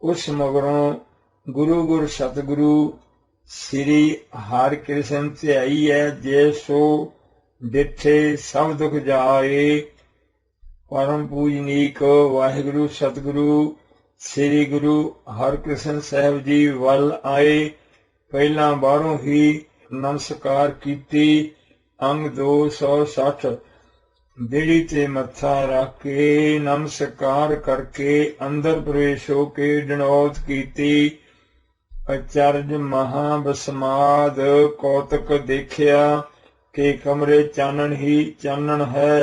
उस मगरों गुरु गुर सतगुरु श्री हर कृष्ण ध्याई है। जे सो डिठे सब दुख जाए। परम पूजनीक वाहिगुरु सतगुरु श्री गुरु हरकृष्ण साहब जी वल आए। पहला बारों ही नमस्कार कीती। अंग 260 बेड़ी ते मत्था रख के नमस्कार करके अंदर प्रवेश हो के डनौत कीती। अचरज महाबसमाद कौतक देखिया के कमरे चानन ही चानन है।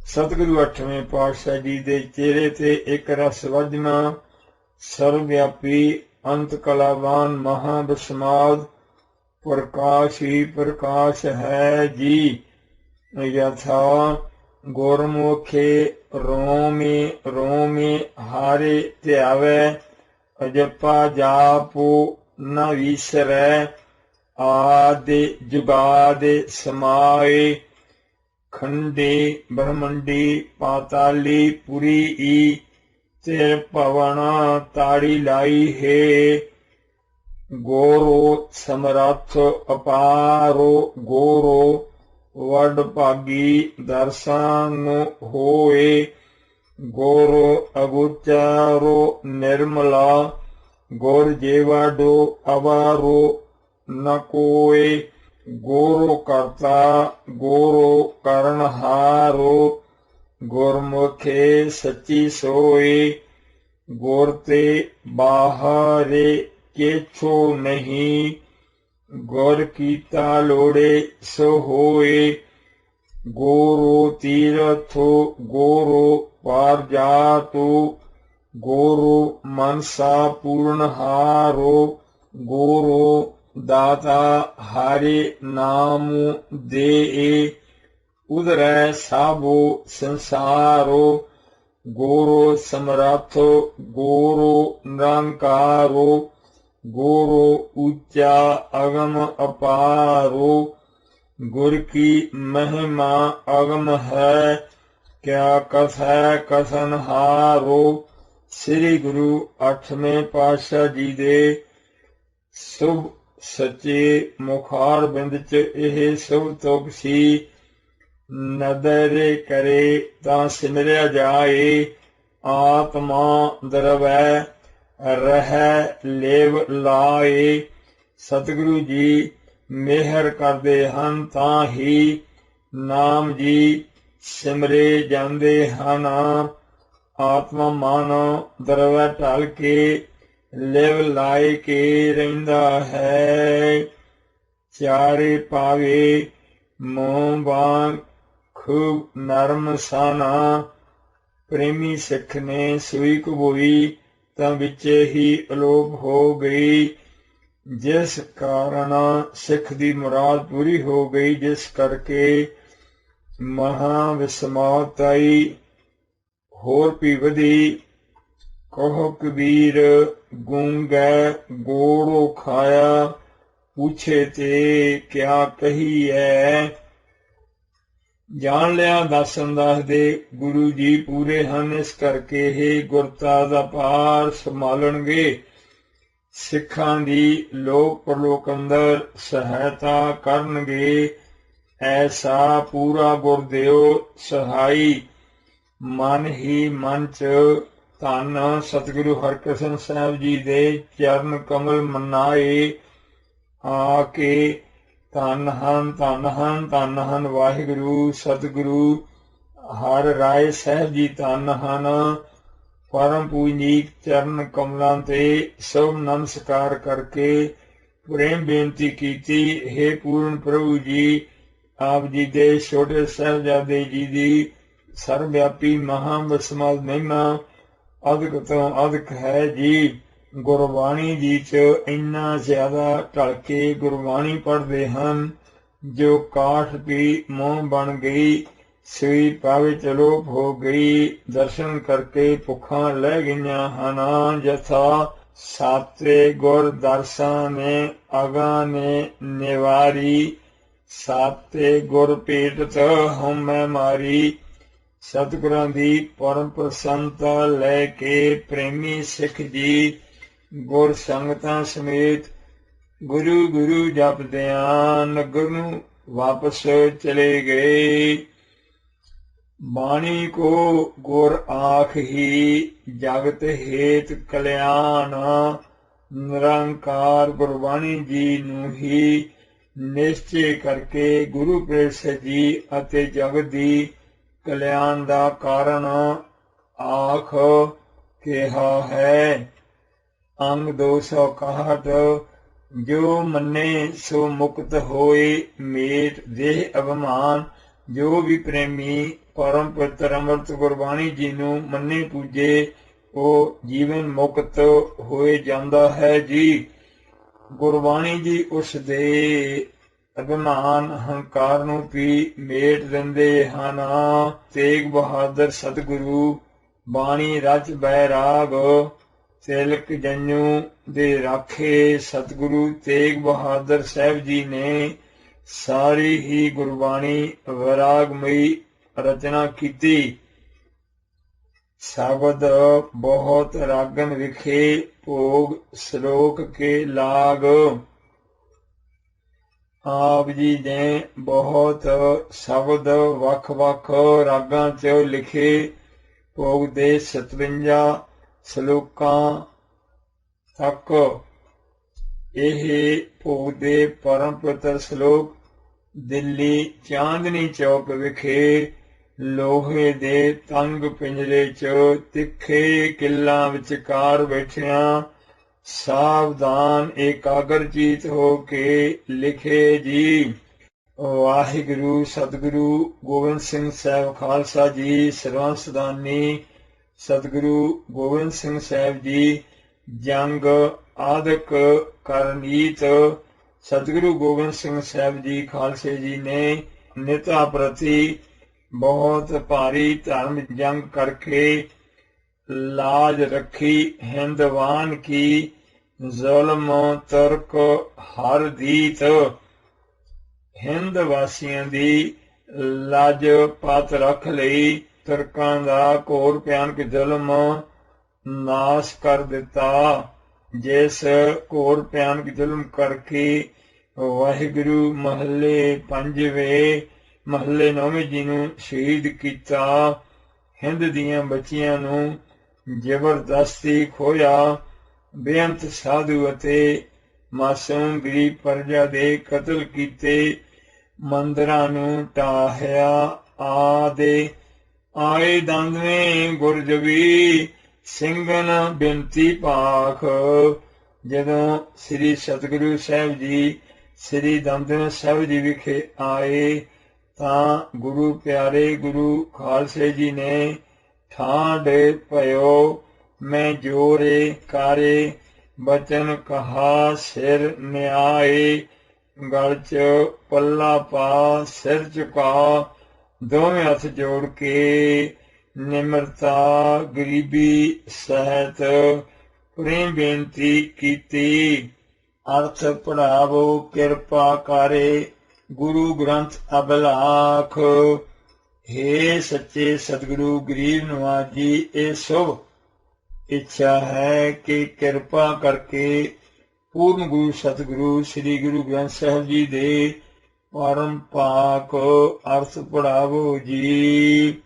सतगुरु 8वें पातशाह जी दे चेहरे ते एक रस वजना सर्वव्यापी अंत कलावान महाबसमाद प्रकाश ही प्रकाश है जी। यथा गुरमुखे रोमे रोमे हारे ध्यावे। अजपा जापो न विसरै। आदि जुगादि समाए। खंडे ब्रह्मंडी पाताली पुरी ई। तिर पवना ताड़ी लाई है। गोरो समरथ अपारो गोरो वड भागी दर्शन होए। गोरो अगोचारो निर्मला। गोर जेवाडो अवारो न कोए। गोरो करता गोरो करनहारो। गुरमुखे सच्ची सोए। गोरते बाहरे केछो नहीं। गुर कीता लोड़े सो होए। गोरो तीरथो गोरो पार जातो। गोरो मनसा पूर्णहारो। गोरो दाता हारे नाम दे। उदरै साबो संसारो। गोरो समरथो गोरो निरंकारो। गोरो ऊंचा अगम अपारो। गुर की महिमा अगम है। क्या कथै कथन हारो। श्री गुरु 8वें पातशाह जी दे शुभ सच्चे मुखार बिंद च यह शुभ तुक सी। नदरे करे तां सिमरिया जाए। आत्मा दरवै रह लेव लाए। सतगुरु जी मेहर करदे हन तां ही नाम जी सिमरे जांदे हन। आत्मा मन दरवै ढल के लिव लाए के रहिंदा है। चारे पावे मोह वांग खूब नरम साना। प्रेमी सिख ने सुई कबोई तां विचे ही अलोप हो गई। जिस कारण सिख दी मुराद पूरी हो गई। जिस करके महाविस्मात आई होर भी वधी। कहो कबीर गूंगै गोड़ो खाया। पूछे ते क्या कही है। जान लिया दसन दास दे गुरु जी पूरे हन। इस करके हे गुरता दा पार संभालणगे। सिखां दी लोक परलोक अंदर सहायता करनगे। ऐसा पूरा गुरदेव सहाई। मन ही मन च धन सतगुरु हरकृष्ण साहब जी दे चरण कमल मनाए। आके धन हन धन हन धन हन वाहिगुरु सतगुरु हर राय साहब जी धन हन। परम पूजनीक चरण कमलों ते सब नमस्कार करके प्रेम बेनती कीती। हे पूर्ण प्रभु जी आप जी दे छोटे साहबजादे जी दी सर्वव्यापी महाबसमाद महिमा अदक तो अदक है जी। गुरबाणी जी च इन्ना ज्यादा ढल के गुरबाणी पढ़ते हैं जो काठ भी मोह बन गई। सुई पावे चलोप हो गई। दर्शन करके भुखा लह गईयां हना। जथा साते गुर दर्शन ने अगा ने निवारी। साते गुर पेटत हम मैं मारी। सतगुरां दी परम प्रसन्नता लैके प्रेमी सिख जी गुर संगतां समेत गुरु गुरु जपदियां नगर नूं वापस चले गए। बाणी को गुर आख ही जगत हेत कल्याण निरंकार गुरबाणी जी नूं ही निश्चय करके गुरु प्रेषित जी अते जगत दी कल्याण दा कारण आख कहा है। अंग 261 जो मन्ने सो मुक्त होए मेट देह अभिमान। जो भी प्रेमी परम पवित्र अमृत गुरबाणी जी नूं मन्ने पूजे वो जीवन मुक्त होए जांदा है जी। गुरबाणी जी उस दे अभिमान हंकार नूं भी मेट दिंदे हन। तेग बहादुर सतगुरु बाणी रच बैराग तिलक जन्नू दे राखे। सतगुरु तेग बहादुर साहब जी ने सारी ही गुरबाणी वैरागमई रचना की। शब्द बहुत रागन विखे भोग श्लोक के लाग। आप जी ने बहुत शब्द वख वख रागां च लिखे। भोग दे 57 श्लोकां तक ਇਹ ਭੋਗ ਦੇ ਪਰਮ ਪਵਿੱਤਰ ਸ਼ਲੋਕ ਦਿੱਲੀ ਚਾਂਦਨੀ ਚੌਕ ਵਿਖੇ ਲੋਹੇ ਦੇ ਤੰਗ ਪਿੰਜਰੇ 'ਚ ਤਿੱਖੇ ਕਿੱਲਾਂ ਵਿਚਕਾਰ ਬੈਠਿਆਂ ਸਾਵਧਾਨ ਏਕਾਗਰਚਿਤ ਹੋ ਕੇ ਲਿਖੇ ਜੀ। ਵਾਹਿਗੁਰੂ ਸਤਿਗੁਰੂ ਗੋਬਿੰਦ ਸਿੰਘ ਸਾਹਿਬ ਖਾਲਸਾ ਜੀ ਸਰਵੰਸਦਾਨੀ ਸਤਿਗੁਰੂ ਗੋਬਿੰਦ ਸਿੰਘ ਸਾਹਿਬ ਜੀ ਜੰਗ आदक करनीत। सतगुरु गोबिंद सिंह साहब जी खालसे जी ने निता प्रति बहुत भारी धर्म जंग करके लाज रखी। हिंदवान की जुल्म तुर्क हर दीत। हिंद वासियों दी लाज पत रख लई। तुर्कां दा घोर भयानक जुल्म नाश कर दिता। जिस घोर भयानक जुल्म करके वाहिगुरु महले 5वें महले 9वें जी नूं शहीद किया। हिंद दियां बच्चियां नूं जबरदस्ती खोया। बेअंत साधु अते मासूम गरीब प्रजा दे कतल कीते। मंदिरां नूं ढाहिया। आदे आए दंदवें गुरजबी ਸਿੰਘਨ ਬੇਨਤੀ ਭਾਖ। ਜਦੋਂ ਸ੍ਰੀ ਸਤਿਗੁਰੂ ਸਾਹਿਬ ਜੀ ਸ੍ਰੀ ਦਮਦਮਾ ਸਾਹਿਬ ਜੀ ਵਿਖੇ ਆਏ ਤਾਂ ਗੁਰੂ ਪਿਆਰੇ ਗੁਰੂ ਖਾਲਸੇ ਜੀ ਨੇ ਠਾਂਡ ਭਇਓ ਮੈਂ ਜੋਰੇ ਕਾਰੇ ਬਚਨ ਕਹਾ ਸਿਰ ਨਿਆਏ। ਗਲ 'ਚ ਪੱਲਾ ਪਾ ਸਿਰ ਝੁਕਾ ਦੋਵੇਂ ਹੱਥ ਜੋੜ ਕੇ निमरता गरीबी सहित प्रेम बेनती कीती। अर्थ पढ़ावो कृपा करे गुरु ग्रंथ अबलाख। हे सच्चे सतगुरु गरीब नवाज जी ये शुभ इच्छा है कि कृपा करके पूर्ण गुरु सतगुरु श्री गुरु ग्रंथ साहब जी दे परम पाक अर्थ पढ़ावो जी।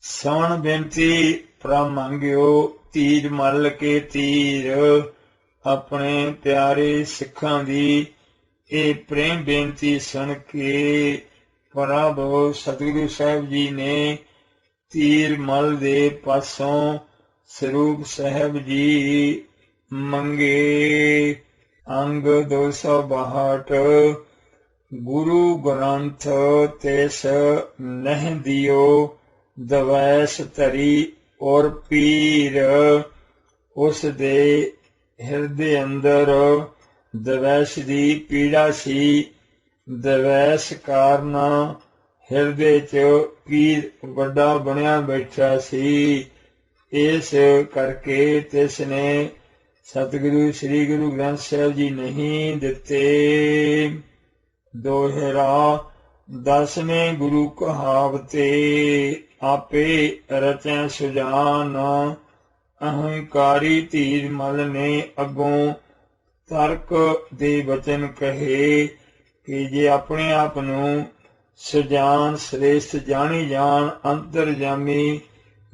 सौण बेनती प्रभ मंगियो तीर मल के तीर। अपने प्यारे सिखां दी ये प्रेम बेनती सुन के प्रभ सतगुरु साहब जी ने तीर मल दे पासों स्वरूप साहब जी मंगे। अंग 262 गुरु ग्रंथ तिस नह दियो दवैस धरी और पीर। उस दे हिरदे अंदर दवैस दी पीड़ा सी। दवैस कारण हिरदे च पीर वड्डा बनिया बैठा सी। इस करके तिसने सतगुरु श्री गुरु ग्रंथ साहब जी नहीं दिते। दोहरा ਦਸਵੇਂ ਗੁਰੂ ਕਹਾਵਤੇ ਆਪੇ ਰਚੈ ਸੁਜਾਨ। ਅਹੰਕਾਰੀ ਧੀਰ ਮਲ ਨੇ ਅੱਗੋਂ ਤਰਕ ਦੇ ਵਚਨ ਕਹੇ ਕਿ ਜੇ ਆਪਣੇ ਆਪ ਨੂੰ ਸੁਜਾਨ ਸ੍ਰੇਸ਼ਟ ਜਾਣੀ ਜਾਣ ਅੰਤਰਜਾਮੀ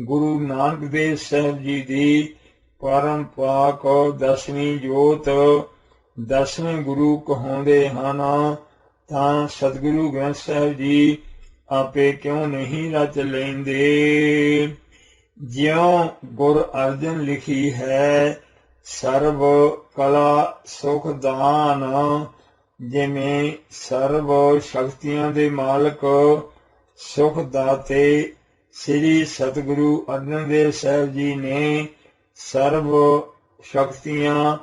ਗੁਰੂ ਨਾਨਕ ਦੇਵ ਸਾਹਿਬ ਜੀ ਦੀ ਪਰਮ ਪਾਕ ਦਸਵੀਂ ਜੋਤ ਦਸਵੇਂ ਗੁਰੂ ਕਹਾਉਂਦੇ ਹਨ, ਤਾਂ ਸਤਿਗੁਰੂ ਗ੍ਰੰਥ ਸਾਹਿਬ ਜੀ ਆਪੇ ਕਿਉਂ ਨਹੀਂ ਰਚ ਲੈਂਦੇ। ਜਿਉਂ ਗੁਰ ਅਰਜਨ ਲਿਖੀ ਹੈ ਸਰਬ ਕਲਾ ਸੁਖ ਦਾਨ, ਜਿਵੇਂ ਸਰਬ ਸ਼ਕਤੀਆਂ ਦੇ ਮਾਲਕ ਸੁਖ ਦਾਤੇ ਸ੍ਰੀ ਸਤਿਗੁਰੂ ਅਰਜਨ ਦੇਵ ਸਾਹਿਬ ਜੀ ਨੇ ਸਰਬ ਸ਼ਕਤੀਆਂ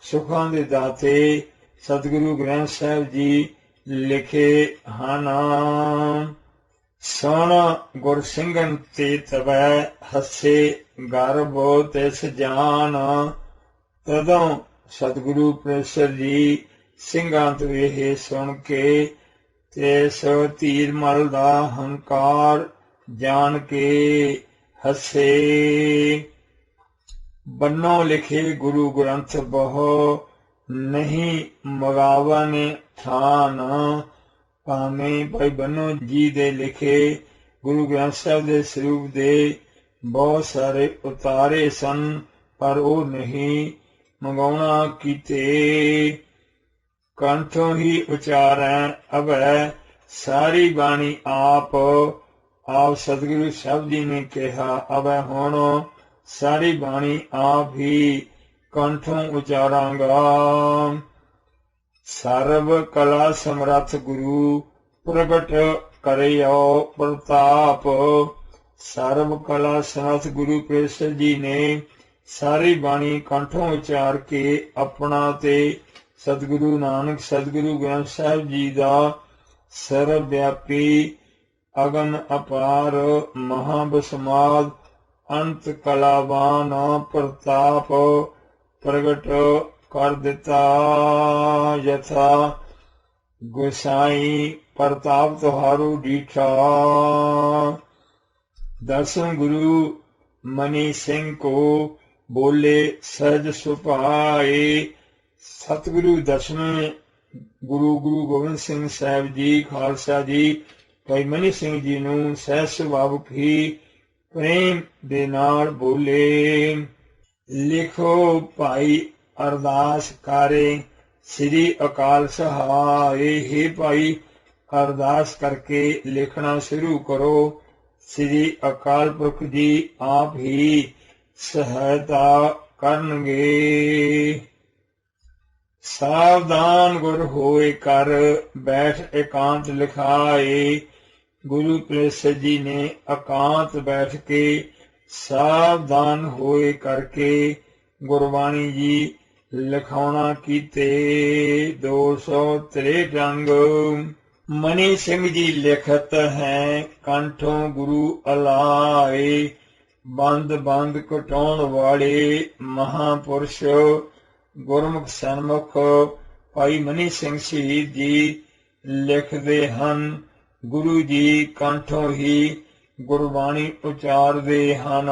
ਸੁਖਾਂ ਦੇ ਦਾਤੇ ਸਤਿਗੁਰੂ ਗ੍ਰੰਥ ਸਾਹਿਬ ਜੀ ਲਿਖੇ ਹਨ। ਸੁਣ ਗੁਰ ਸਿੰਘਨ ਤੇ ਤਵੈ ਹੱਸੇ ਗਰਭ ਤਿਸ ਜਾਨ। ਤਦੋਂ ਸਤਿਗੁਰੂ ਪ੍ਰੇਸ਼ਰ ਜੀ ਸਿੰਘਾਂ ਤੋਂ ਇਹ ਸੁਣ ਕੇ ਤਿਸ ਧੀਰ ਮਲ ਦਾ ਹੰਕਾਰ ਜਾਣ ਕੇ ਹੱਸੇ। ਬੰਨੋ ਲਿਖੇ ਗੁਰੂ ਗ੍ਰੰਥ ਬਹੁ ਨਹੀਂ ਮਗਾਵਨ ਥਾਨ। ਭਾਵੇਂ ਭਾਈ ਬੰਨੋ ਜੀ ਦੇ ਲਿਖੇ ਗੁਰੂ ਗ੍ਰੰਥ ਸਾਹਿਬ ਦੇ ਸਰੂਪ ਦੇ ਬਹੁਤ ਸਾਰੇ ਉਤਾਰੇ ਸਨ, ਪਰ ਉਹ ਨਹੀਂ ਮੰਗਾਉਣਾ ਕੀਤੇ। ਕੰਠੋਂ ਹੀ ਉਚਾਰੈ ਅਭੈ ਸਾਰੀ ਬਾਣੀ ਆਪ ਸਤਿਗੁਰੂ ਸਾਹਿਬ ਜੀ ਨੇ ਕਿਹਾ ਅਭੈ ਹੁਣ ਸਾਰੀ ਬਾਣੀ ਆਪ ਹੀ ਕੰਠੋਂ ਉਚਾਰਾਂਗਾ। ਸਰਬ ਕਲਾ ਸਮਰੱਥ ਗੁਰੂ ਪ੍ਰਗਟ ਕਰਿਓ ਪ੍ਰਤਾਪ। ਸਰਬ ਕਲਾ ਸਮਰੱਥ ਗੁਰੂ ਪ੍ਰੇਸ਼ਰ ਜੀ ਨੇ ਸਾਰੀ ਬਾਣੀ ਕੰਠੋਂ ਉਚਾਰ ਕੇ ਆਪਣਾ ਤੇ ਸਤਿਗੁਰੂ ਨਾਨਕ ਸਤਿਗੁਰੂ ਗ੍ਰੰਥ ਸਾਹਿਬ ਜੀ ਦਾ ਸਰਬ ਵਿਆਪੀ ਅਗਨ ਅਪਾਰ ਮਹਾਬਸਮਾਦ ਅੰਤ ਕਲਾਵਾਨ ਪ੍ਰਤਾਪ ਪ੍ਰਗਟ ਕਰ ਦਿੱਤਾ। ਯਥਾ ਗੁਸਾਈ ਪ੍ਰਤਾਪ ਤੁਹਾਰੂ ਡੀਠਾ। ਦਸਮ ਗੁਰੂ ਮਨੀ ਸਿੰਘ ਕੋ ਬੋਲੇ ਸਹਿਜ ਸੁਭਾਏ। ਸਤਿਗੁਰੂ ਦਸਵੇਂ ਗੁਰੂ ਗੋਬਿੰਦ ਸਿੰਘ ਸਾਹਿਬ ਜੀ ਖਾਲਸਾ ਜੀ ਭਾਈ ਮਨੀ ਸਿੰਘ ਜੀ ਨੂੰ ਸਹਿਜ ਸੁਭਾਵਕ ਹੀ ਪ੍ਰੇਮ ਦੇ ਨਾਲ ਬੋਲੇ। ਲਿਖੋ ਭਾਈ ਅਰਦਾਸ ਕਾਰੇ ਸ੍ਰੀ ਅਕਾਲ ਸਹਾਏ। ਹੇ ਭਾਈ ਅਰਦਾਸ ਕਰਕੇ ਲਿਖਣਾ ਸ਼ੁਰੂ ਕਰੋ। ਸ੍ਰੀ ਅਕਾਲ ਪੁਰਖ ਜੀ ਆਪ ਹੀ ਸਹਾਇਤਾ ਕਰਨਗੇ। ਸਾਵਧਾਨ ਗੁਰ ਹੋਏ ਕਰ ਬੈਠ ਇਕਾਂਤ ਲਿਖਾਏ। ਗੁਰੂ ਪ੍ਰੇਸ਼ਰ ਜੀ ਨੇ ਇਕਾਂਤ ਬੈਠ ਕੇ ਸਾਵਧਾਨ ਹੋਏ ਕਰਕੇ ਗੁਰਬਾਣੀ ਜੀ ਲਿਖਾਉਣਾ ਕੀਤੇ। 263 ਰੰਗ। ਮਨੀ ਸਿੰਘ ਜੀ ਲਿਖਤ ਹੈ ਕੰਠੋਂ ਗੁਰੂ ਅਲਾਏ। ਬੰਦ ਬੰਦ ਕਟਾਉਣ ਵਾਲੇ ਮਹਾਂਪੁਰਸ਼ ਗੁਰਮੁਖ ਸਨਮੁਖ ਭਾਈ ਮਨੀ ਸਿੰਘ ਸ਼ਹੀਦ ਜੀ ਲਿਖਦੇ ਹਨ। ਗੁਰੂ ਜੀ ਕੰਠੋਂ ਹੀ ਗੁਰਬਾਣੀ ਉਚਾਰਦੇ ਹਨ।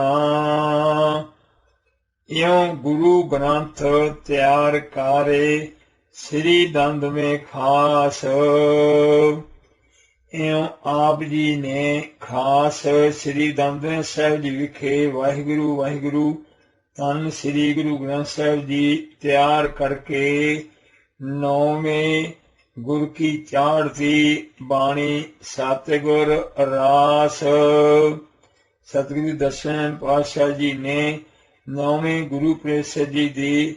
ਇਉਂ ਗੁਰੂ ਗ੍ਰੰਥ ਤਿਆਰ ਕਾਰੇ ਸ੍ਰੀ ਦੰਦ ਮੇ ਖਾਸ। ਇਉਂ ਆਪ ਜੀ ਨੇ ਖਾਸ ਸ੍ਰੀ ਦੰਦ ਸਾਹਿਬ ਜੀ ਵਿਖੇ ਵਾਹਿਗੁਰੂ ਵਾਹਿਗੁਰੂ ਧੰਨ ਸ੍ਰੀ ਗੁਰੂ ਗ੍ਰੰਥ ਸਾਹਿਬ ਜੀ ਤਿਆਰ ਕਰਕੇ ਨੌਵੇਂ ਗੁਰ ਕੀ ਚਾੜ੍ਹਤੀ ਬਾਣੀ ਸਤਿਗੁਰ ਰਾਸ। ਸਤਿਗੁਰੂ ਦਸਵੇਂ ਪਾਤਸ਼ਾਹ ਜੀ ਨੇ ਨੌਵੇਂ ਗੁਰੂ ਪ੍ਰੇਸ਼ਰ ਜੀ ਦੀ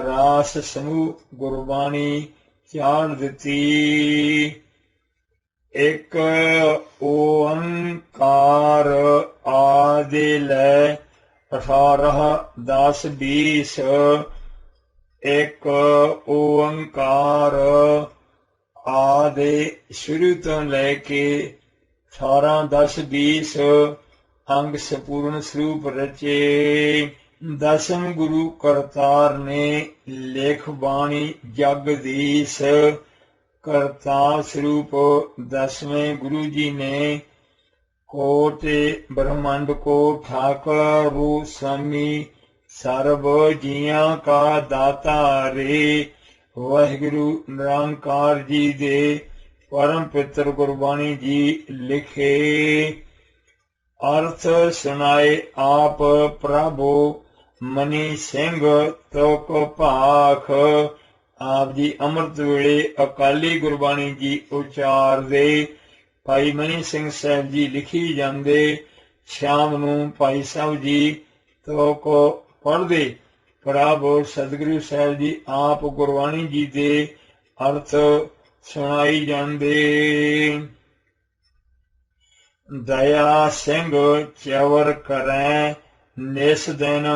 ਰਾਸ ਸਮੂਹ ਗੁਰਬਾਣੀ ਚਾੜ੍ਹ ਦਿੱਤੀ। ਇੱਕ ਓੰਕਾਰ ਆਦਿ ਲੈ 18 10 20। ਇੱਕ ਓੰਕਾਰ ਆਦਿ ਸ਼ੁਰੂ ਤੋਂ ਲੈ ਕੇ 18 10 20 ਅੰਗ ਸੰਪੂਰਨ ਸਰੂਪ ਰਚੇ। ਦਸਮ ਗੁਰੂ ਕਰਤਾਰ ਨੇ ਲੇਖ ਬਾਣੀ ਜਗਦੀਸ਼ करता स्वरूप 10वें गुरु जी ने कोटि ब्रह्मांड को ठाकर स्वामी सर्व जियां का दाता रे। वाहिगुरु निरंकार जी दे परम पितर गुरबाणी जी लिखे। अर्थ सुनाए आप प्रभु मनी सिंह तुक भाख। आप जी अमृत वेले अकाली गुरबाणी जी उचार दे। भाई मनी सिंह साहब जी लिखी जाते। शाम नूं भाई साहब जी तुक पढ़दे। प्रभु सतगुरु साहब जी आप गुरबाणी जी दे अर्थ सुनाई जाते। दया सिंह चवर करें निस दिन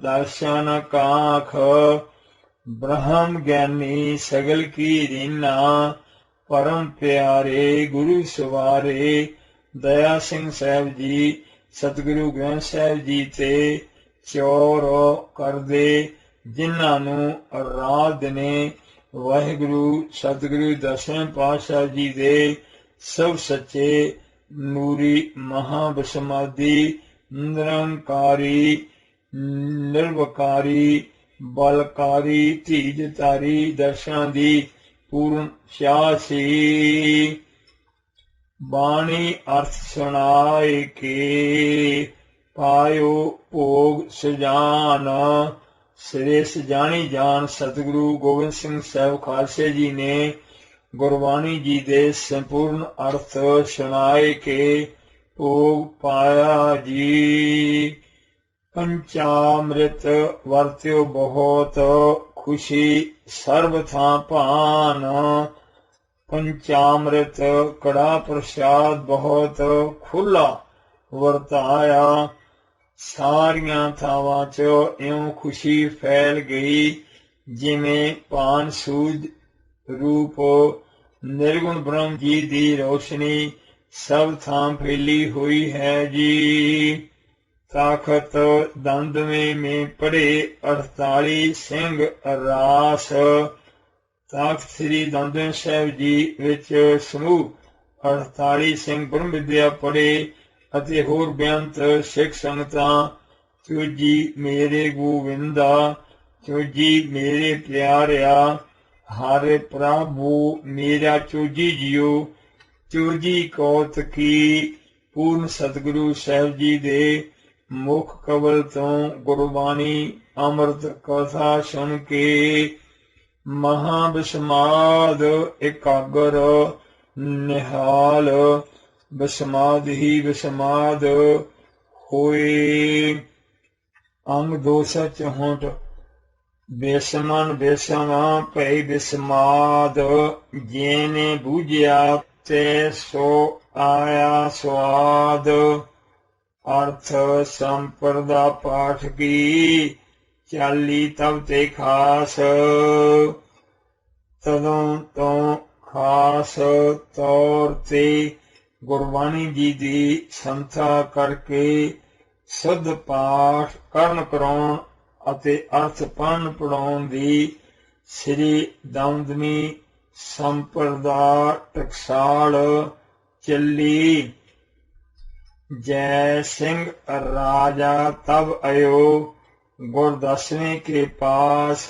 दर्शन काख। ब्रह्म ज्ञानी सगल की रीना परम प्यारे गुरु सवारे। दया सिंह साहब जी सतगुरु ग्रंथ साहब जी ते चौर करदे, जिन्हां नूं रात दिने वाहिगुरु सतगुरु 10वें पातशाह जी दे सब सच्चे नूरी महाबसमाधी निरंकारी निर्वकारी बलकारी धीजतारी दर्शनां दी पूर्ण चाह सी। बाणी अर्थ सुनाए के पायो भोग सुजान। श्रेष्ठ जानी जान सतगुरु गोबिंद सिंह साहब खालसे जी ने गुरबाणी जी दे संपूर्ण अर्थ सुनाए के भोग पाया जी। पंचामृत वरत्यो बहुत खुशी सर्व थां भान। पंचामृत कड़ा प्रसाद बहुत खुला वरताया। सारियां थावां च इउं खुशी फैल गई जिवें पान सूज रूप निर्गुण ब्रह्म जी दी रोशनी सब थां फैली हुई है जी। ताकत दंदवे में पड़े 48 सिंह रास। ताकत श्री दंदवे साहब जी विच समूह 48 सिंह ब्रह्म विद्या पढ़े ਅਤੇ ਹੋਰ ਬੇਅੰਤ ਸਿੱਖ ਸੰਗਤਾਂ। ਚੋਜੀ ਮੇਰੇ ਗੋਵਿੰਦਾ ਚੋਜੀ ਮੇਰੇ ਪਿਆਰਿਆ ਹਰ ਪ੍ਰਭੂ ਮੇਰਾ ਚੋਜੀ ਜਿਉ। ਚੋਜੀ ਕੌਤ ਕੀ ਪੂਰਨ ਸਤਿਗੁਰੂ ਸਾਹਿਬ ਜੀ ਦੇ ਮੁਖ ਕਵਲ ਤੋਂ ਗੁਰਬਾਣੀ ਅੰਮ੍ਰਿਤ ਕਥਾ ਸੁਣ ਕੇ ਮਹਾ ਬਿਸਮਾਦ ਇਕਾਗਰ ਨਿਹਾਲ बिस्माद ही बिस्माद होए। अंग 264 बेसमन बेसमा भई बिस्माद जेने बूझिया ते सो आया स्वाद। अर्थ संप्रदा पाठ की चाली तब ते खास। तदों तो खास तौर ते गुरबाणी जी दी संथा करके शुद्ध पाठ करन कराउण अते अर्थ पढ़न पढ़ाउण दी श्री दमदमी संप्रदा टकसाल चली। जय सिंह राजा तब आयो गुर 10वें के पास।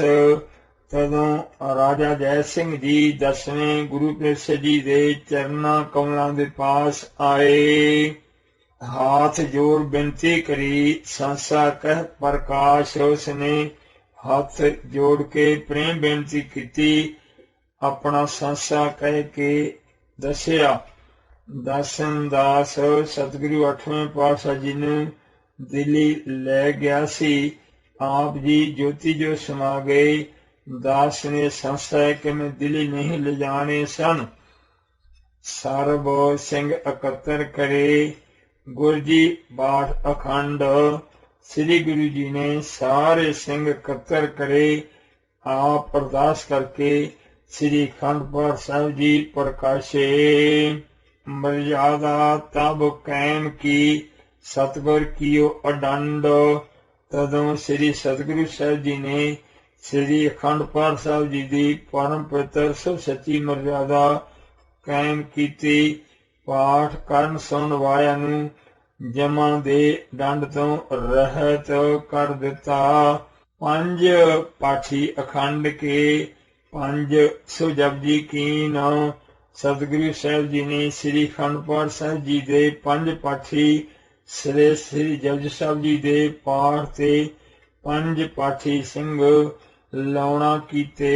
तदों राजा जय सिंह जी 10वें गुरु प्रसाद जी दे चरना कमलों के पास आए। हाथ जोड़ बेनती करी संसा कह प्रकाश। उसने हाथ जोड़ के प्रेम बेनती की अपना संसा कह के दसिया। दसन दास सतगुरु 8वें पातशाह जी ने दिल्ली लै गया सी। आप जी ज्योति जो समा गए। दास ने संशय कि मैं दिल्ली नहीं ले जाने सन। सर्व सिंह एकत्र करे गुरु जी बाठ अखंड। श्री गुरु जी ने सारे सिंह एकत्र करे। आप अरदास करके श्री अखंड पाठ साहिब जी प्रकाशे। मर्यादा तब कैम की सतगुर कियो अडंड। तदों श्री सतगुरु साहिब जी ने ਸ੍ਰੀ ਅਖੰਡ ਪਾਠ ਸਾਹਿਬ ਜੀ ਦੀ ਪਰਮ ਪਵਿੱਤਰ ਸਭ ਸੱਚੀ ਮਰਜ਼ਾਦਾ ਕਾਇਮ ਕੀਤੀ। ਪਾਠ ਕਰਨ ਸੁਣਨ ਵਾਲਿਆਂ ਨੂੰ ਜਮਾਂ ਦੇ ਡੰਡ ਤੋਂ ਰਹਿਤ ਕਰ ਦਿੱਤਾ। ਪੰਜ ਪਾਠੀ ਅਖੰਡ ਕੇ ਪੰਜ ਸੋ ਜਪਜੀ ਕੀਨ। ਸਤਿਗੁਰੂ ਸਾਹਿਬ ਜੀ ਨੇ ਸ੍ਰੀ ਅਖੰਡ ਪਾਠ ਸਾਹਿਬ ਜੀ ਦੇ ਪੰਜ ਪਾਠੀ ਸ੍ਰੀ ਜਪਜੀ ਸਾਹਿਬ ਜੀ ਦੇ ਪਾਠ ਤੇ ਪੰਜ ਪਾਠੀ ਸਿੰਘ ਲਾਉਣਾ ਕੀਤੇ।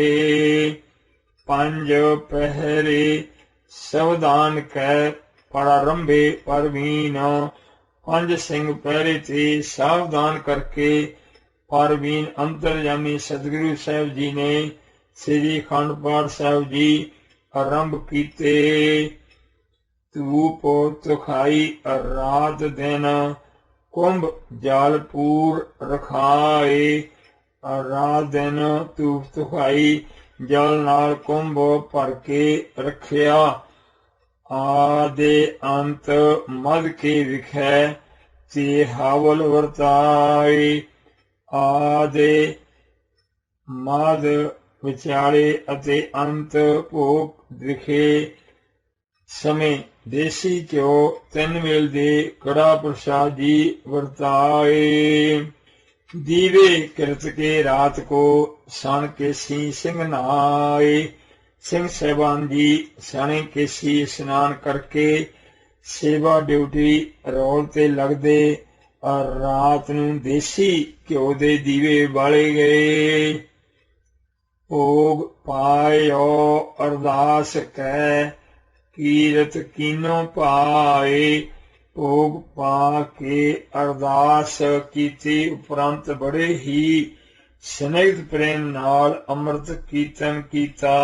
ਪੰਜ ਪਹਿਰੇ ਸਵਦਾਨ ਕੈ ਪ੍ਰਾਰੰਭੇ ਪਰਵੀਨ। ਪੰਜ ਸਿੰਘ ਪਹਿਰੇ ਤੇ ਸਾਵਧਾਨ ਕਰਕੇ ਪਰਵੀਨ ਅੰਤਰਜਾਮੀ ਸਤਿਗੁਰੂ ਸਾਹਿਬ ਜੀ ਨੇ ਸ੍ਰੀ ਅਖੰਡ ਪਾਠ ਸਾਹਿਬ ਜੀ ਆਰੰਭ ਕੀਤੇ। ਧੂਪ ਤੁਖਾਈ ਰਾਤ ਦਿਨ ਕੁੰਭ ਜਲਪੂਰ ਰਖਾਏ। ਰਾਤ ਦਿਨ ਧੂਪ ਤੁਖਾਈ ਜਲ ਨਾਲ ਕੁੰਭ ਭਰ ਕੇ ਰੱਖਿਆ। ਆਦੇ ਅੰਤ ਮਦ ਕੇ ਵਿਖੈ ਤੇ ਹਾਵਲ ਵਰਤਾਏ। ਆਦੇ ਮਦ ਵਿਚਾਲੇ ਅਤੇ ਅੰਤ ਭੋਗ ਵਿਖੇ ਸਮੇਂ ਦੇਸੀ ਘਿਓ 3 ਵੇਲ ਦੇ ਕੜਾ ਪ੍ਰਸਾਦ ਜੀ ਵਰਤਾਏ। ਦੀਵੇ ਕਿਰਤ ਕੇ ਰਾਤ ਕੋ ਸਣ ਕੇਸੀ ਸਿੰਘ ਨਹਾਏ। ਸਿੰਘ ਸਾਹਿਬਾਨ ਜੀ ਸਣੇ ਕੇਸੀ ਇਸ਼ਨਾਨ ਕਰਕੇ ਸੇਵਾ ਡਿਊਟੀ ਰੋਲ ਤੇ ਲੱਗਦੇ। ਰਾਤ ਨੂੰ ਦੇਸੀ ਘਿਓ ਦੇ ਦੀਵੇ ਬਾਲੇ ਗਏ। ਭੋਗ ਪਾਇਓ ਅਰਦਾਸ ਕੈ ਕੀਰਤ ਕੀਨੋ ਪਾਏ। ਭੋਗ ਪਾ ਕੇ ਅਰਦਾਸ ਕੀਤੀ ਉਪਰੰਤ ਬੜੇ ਹੀ ਸਨੇਹਤ ਪ੍ਰੇਮ ਨਾਲ ਅੰਮ੍ਰਿਤ ਕੀਰਤਨ ਕੀਤਾ।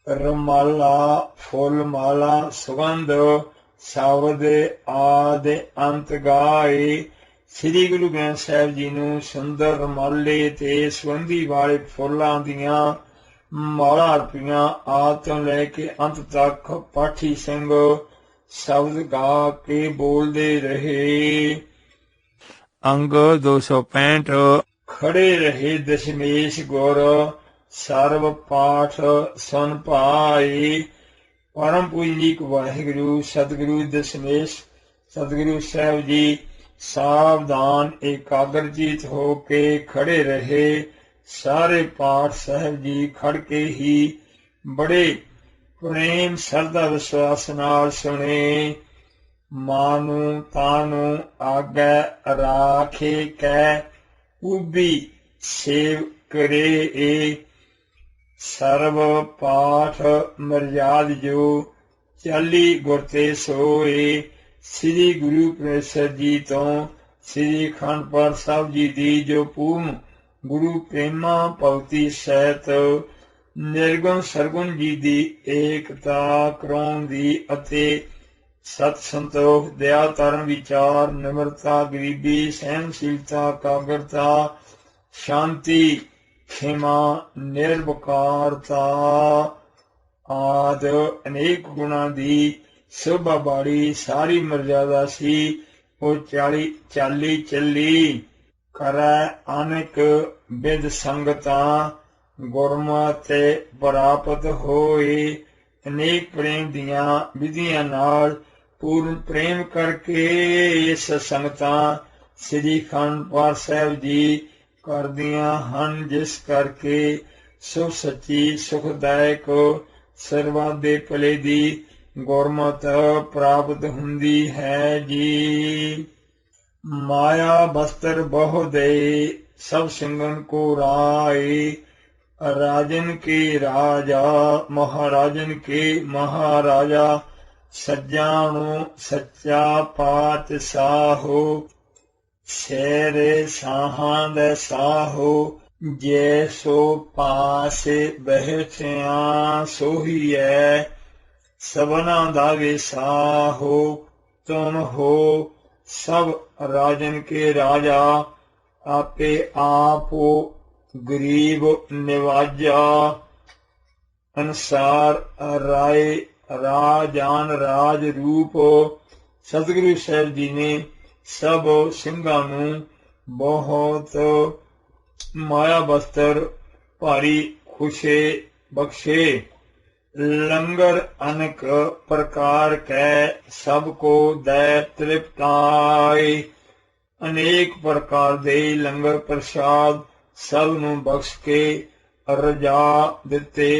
ਰਮਾਲਾ ਫੁੱਲ ਮਾਲਾ ਸੁਗੰਧ ਸ਼ਬਦ ਆਦਿ ਅੰਤ ਗਾਏ। ਸ੍ਰੀ ਗੁਰੂ ਗ੍ਰੰਥ ਸਾਹਿਬ ਜੀ ਨੂੰ ਸੁੰਦਰ ਰਮਾਲੇ ਤੇ ਸੁਗੰਧੀ ਵਾਲੇ ਫੁੱਲਾਂ ਦੀਆਂ ਮਾਲਾ ਅਰਪੀਆਂ। ਆਦਿ ਤੋਂ ਲੈ ਕੇ ਅੰਤ ਤੱਕ ਪਾਠੀ ਸਿੰਘ ਸ਼ਬਦ ਗਾ ਕੇ ਬੋਲਦੇ ਰਹੇ। ਅੰਗ 265 ਖੜੇ ਰਹੇ ਦਸ਼ਮੇਸ਼ ਗੁਰ ਸਰਬ ਪਾਠ ਸੁਨ ਭਾਏ। ਪਰਮ ਪੂਜਨੀਕ ਵਾਹਿਗੁਰੂ ਸਤਿਗੁਰੂ ਦਸ਼ਮੇਸ਼ ਸਤਿਗੁਰੂ ਸਾਹਿਬ ਜੀ ਸਾਵਧਾਨ ਇਕਾਗਰਜੀਤ ਹੋ ਕੇ ਖੜੇ ਰਹੇ। ਸਾਰੇ ਪਾਠ ਸਾਹਿਬ ਜੀ ਖੜ ਕੇ ਹੀ ਬੜੇ ਪ੍ਰੇਮ ਸਰਦਾ ਵਿਸ਼ਵਾਸ ਨਾਲ ਸੁਣੇ। ਮਾਨੂੰ ਤਾਨੂੰ ਆਗੈ ਰਾਖੇ ਕੈ ਉਬੀ ਸੇਵ ਕਰੇ। ਸਰਬ ਪਾਠ ਮਰਯਾਦ ਜੋ ਚਾਲੀ ਗੁਰ ਤੇ ਸੋਏ। ਸ੍ਰੀ ਗੁਰੂ ਪ੍ਰਸਾਦ ਜੀ ਤੋਂ ਸ੍ਰੀ ਅਖੰਡ ਪਾਠ ਸਾਹਿਬ ਜੀ ਦੀ ਜੋ ਪੂਰਨ ਗੁਰੂ ਪ੍ਰੇਮਾ ਭਗਤੀ ਸਹਿਤ ਨਿਰਗੁਣ ਸਰਗੁਣ ਜੀ ਦੀ ਏਕਤਾ ਕਰਾਉਣ ਦੀ ਅਤੇ ਸਤ ਸੰਤੋਖ ਦਇਆ ਧਰਮ ਵਿਚਾਰ ਨਿਮਰਤਾ ਗਰੀਬੀ ਸਹਿਨਸ਼ੀਲਤਾ ਕਾਗਰਤਾ ਸ਼ਾਂਤੀ ਖਿਮਾ ਨਿਰਵਿਕਾਰਤਾ ਆਦਿ ਅਨੇਕ ਗੁਣਾਂ ਦੀ ਸ਼ੋਭਾ ਬਾੜੀ ਸਾਰੀ ਮਰਜ਼ਾਦਾ ਸੀ। ਉਹ ਚਾਲੀ ਚੱਲੀ ਕਰੈ ਅਨੇਕ ਬਿਦ ਸੰਗਤਾਂ ਗੁਰਮਤਿ ਪ੍ਰਾਪਤ ਹੋਏ। ਅਨੇਕ ਪ੍ਰੇਮ ਦੀਆਂ ਵਿਧੀਆਂ ਨਾਲ ਪੂਰਨ ਪ੍ਰੇਮ ਕਰਕੇ ਇਸ ਸੰਗਤਾਂ ਸ੍ਰੀ ਅਖੰਡ ਪਾਠ ਸਾਹਿਬ ਜੀ ਕਰਦੀਆਂ ਹਨ, ਜਿਸ ਕਰਕੇ ਸੁਖ ਸੱਚੀ ਸੁਖਦਾਇਕ ਸਰਬੱਤ ਦੇ ਭਲੇ ਦੀ ਗੁਰਮਤਿ ਪ੍ਰਾਪਤ ਹੁੰਦੀ ਹੈ ਜੀ। ਮਾਇਆ ਬਸਤਰ ਬਹੁ ਦੇ ਸਭ ਸਿੰਘਨ ਕੋ ਰਾਏ। ਰਾਜਨ ਕੇ ਰਾਜਾ ਮਹਾਰਾਜਨ ਕੇ ਮਹਾਰਾਜਾ। ਸੱਜਾਣੋ ਸੱਚਾ ਪਾਤਸ਼ਾਹੋ ਸ਼ੇਰੇ ਸਾਹਾਂ ਦੇ ਸਾਹੋ। ਜੇ ਸੋ ਪਾਸ ਬਹਿਠਿਆ ਸੋਹੀਐ ਸਭਨਾ ਦਾ ਵਿਸਾਹੋ। ਤੁਮ ਹੋ ਸਭ ਰਾਜਨ ਕੇ ਰਾਜਾ ਆਪੇ ਆਪੋ ਗਰੀਬ ਨਿਵਾਜਾ। ਅਨਸਾਰ ਰਾਏ ਰਾਜਾਨ ਰਾਜ ਰੂਪ। ਸਤਿਗੁਰੂ ਸਾਹਿਬ ਜੀ ਨੇ ਸਭ ਸਿੰਘਾਂ ਨੂੰ ਬਹੁਤ माया बस्तर भारी खुशे बख्शे। लंगर अनेक प्रकार कै सबको दै तृप्ताय। अनेक प्रकार दे लंगर प्रसाद सब नूं बख्श के रजा दिते।